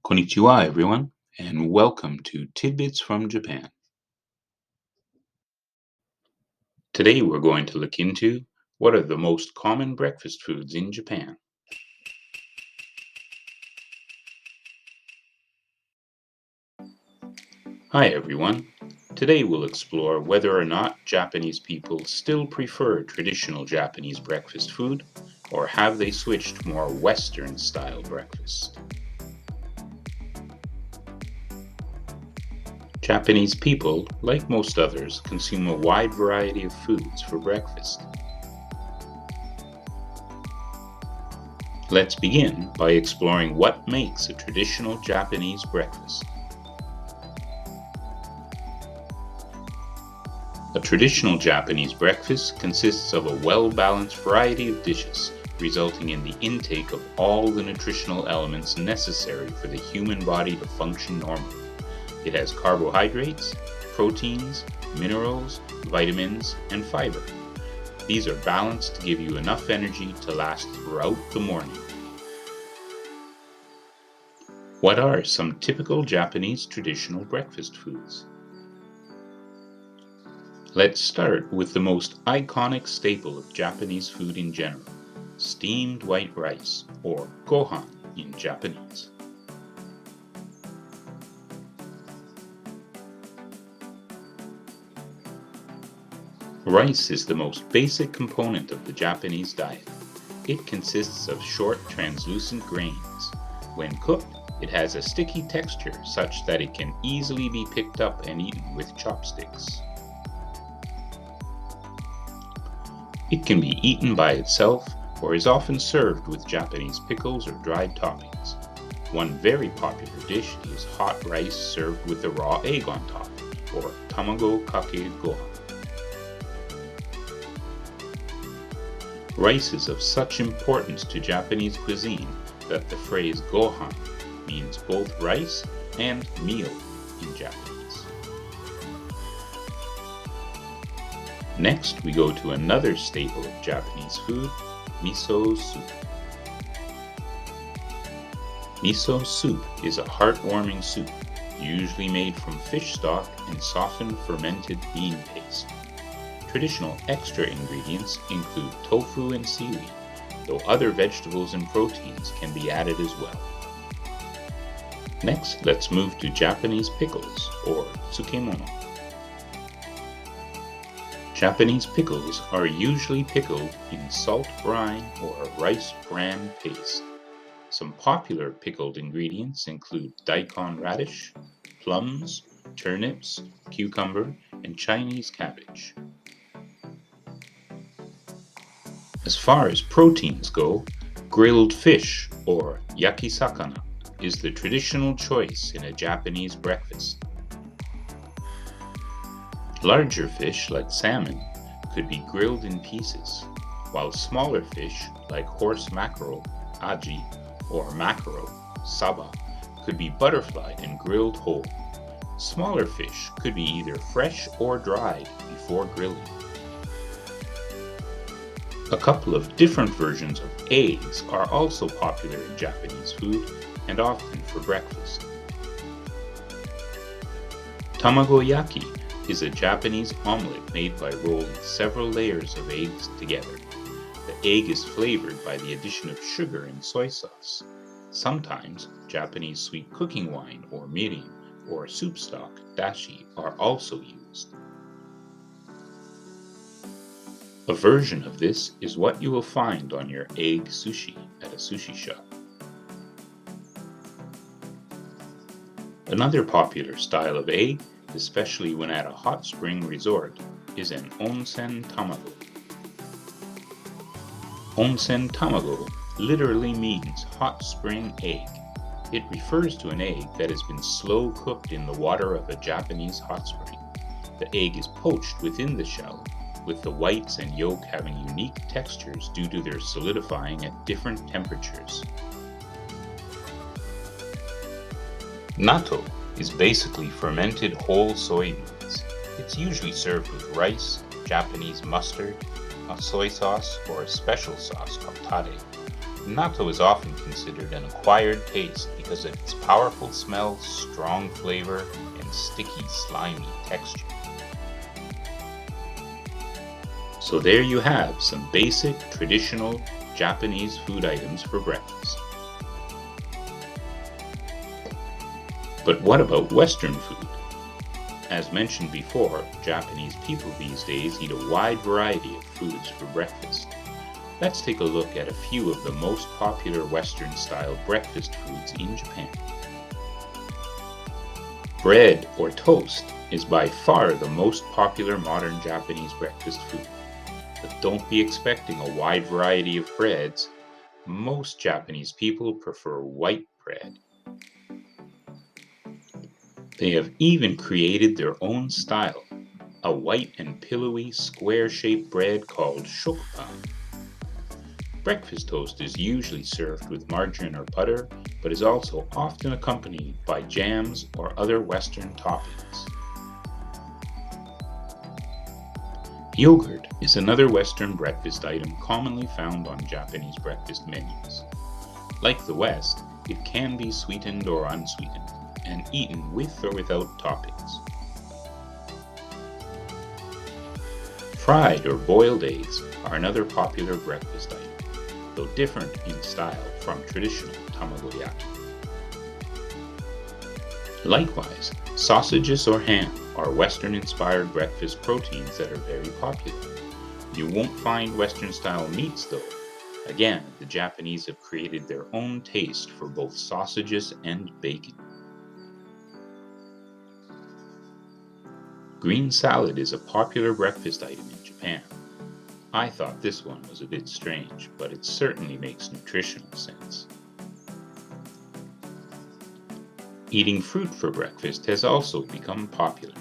Konnichiwa, everyone, and welcome to Tidbits from Japan. Today we're going to look into what are the most common breakfast foods in Japan. Hi, everyone. Today we'll explore whether or not Japanese people still prefer traditional Japanese breakfast food, or have they switched to more Western-style breakfast. Japanese people, like most others, consume a wide variety of foods for breakfast. Let's begin by exploring what makes a traditional Japanese breakfast. A traditional Japanese breakfast consists of a well-balanced variety of dishes, resulting in the intake of all the nutritional elements necessary for the human body to function normally. It has carbohydrates, proteins, minerals, vitamins, and fiber. These are balanced to give you enough energy to last throughout the morning. What are some typical Japanese traditional breakfast foods? Let's start with the most iconic staple of Japanese food in general, steamed white rice, or gohan in Japanese. Rice is the most basic component of the Japanese diet. It consists of short, translucent grains. When cooked, it has a sticky texture such that it can easily be picked up and eaten with chopsticks. It can be eaten by itself or is often served with Japanese pickles or dried toppings. One very popular dish is hot rice served with a raw egg on top, or tamago kake gohan. Rice is of such importance to Japanese cuisine that the phrase gohan means both rice and meal in Japanese. Next, we go to another staple of Japanese food, miso soup. Miso soup is a heartwarming soup, usually made from fish stock and softened fermented bean paste. Traditional extra ingredients include tofu and seaweed, though other vegetables and proteins can be added as well. Next, let's move to Japanese pickles, or tsukemono. Japanese pickles are usually pickled in salt brine or rice bran paste. Some popular pickled ingredients include daikon radish, plums, turnips, cucumber, and Chinese cabbage. As far as proteins go, grilled fish, or yakisakana, is the traditional choice in a Japanese breakfast. Larger fish, like salmon, could be grilled in pieces, while smaller fish, like horse mackerel, aji, or mackerel, saba, could be butterflied and grilled whole. Smaller fish could be either fresh or dried before grilling. A couple of different versions of eggs are also popular in Japanese food and often for breakfast. Tamagoyaki is a Japanese omelet made by rolling several layers of eggs together. The egg is flavored by the addition of sugar and soy sauce. Sometimes Japanese sweet cooking wine or mirin or soup stock, dashi, are also used. A version of this is what you will find on your egg sushi at a sushi shop. Another popular style of egg, especially when at a hot spring resort, is an onsen tamago. Onsen tamago literally means hot spring egg. It refers to an egg that has been slow cooked in the water of a Japanese hot spring. The egg is poached within the shell, with the whites and yolk having unique textures due to their solidifying at different temperatures. Natto is basically fermented whole soybeans. It's usually served with rice, Japanese mustard, a soy sauce, or a special sauce called tare. Natto is often considered an acquired taste because of its powerful smell, strong flavor, and sticky, slimy texture. So there you have some basic, traditional Japanese food items for breakfast. But what about Western food? As mentioned before, Japanese people these days eat a wide variety of foods for breakfast. Let's take a look at a few of the most popular Western-style breakfast foods in Japan. Bread or toast is by far the most popular modern Japanese breakfast food. But don't be expecting a wide variety of breads. Most Japanese people prefer white bread. They have even created their own style, a white and pillowy square-shaped bread called shokupan. Breakfast toast is usually served with margarine or butter, but is also often accompanied by jams or other Western toppings. Yogurt is another Western breakfast item commonly found on Japanese breakfast menus. Like the West, it can be sweetened or unsweetened, and eaten with or without toppings. Fried or boiled eggs are another popular breakfast item, though different in style from traditional tamagoyaki. Likewise, sausages or ham are Western-inspired breakfast proteins that are very popular. You won't find Western-style meats though. Again, the Japanese have created their own taste for both sausages and bacon. Green salad is a popular breakfast item in Japan. I thought this one was a bit strange, but it certainly makes nutritional sense. Eating fruit for breakfast has also become popular.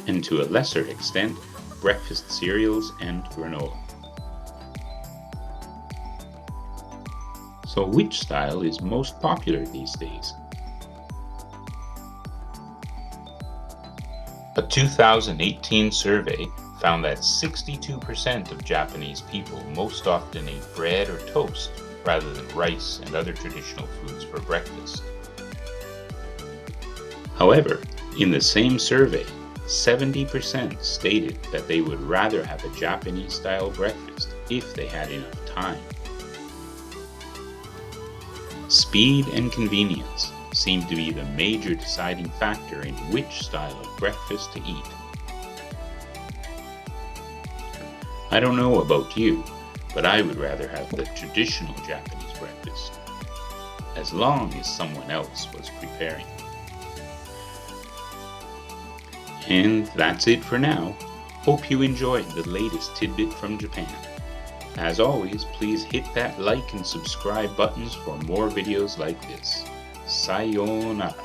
And to a lesser extent, breakfast cereals and granola. So which style is most popular these days? A 2018 survey found that 62% of Japanese people most often ate bread or toast rather than rice and other traditional foods for breakfast. However, in the same survey, 70% stated that they would rather have a Japanese-style breakfast if they had enough time. Speed and convenience seem to be the major deciding factor in which style of breakfast to eat. I don't know about you, but I would rather have the traditional Japanese breakfast, as long as someone else was preparing it. And that's it for now. Hope you enjoyed the latest tidbit from Japan. As always, please hit that like and subscribe buttons for more videos like this. Sayonara.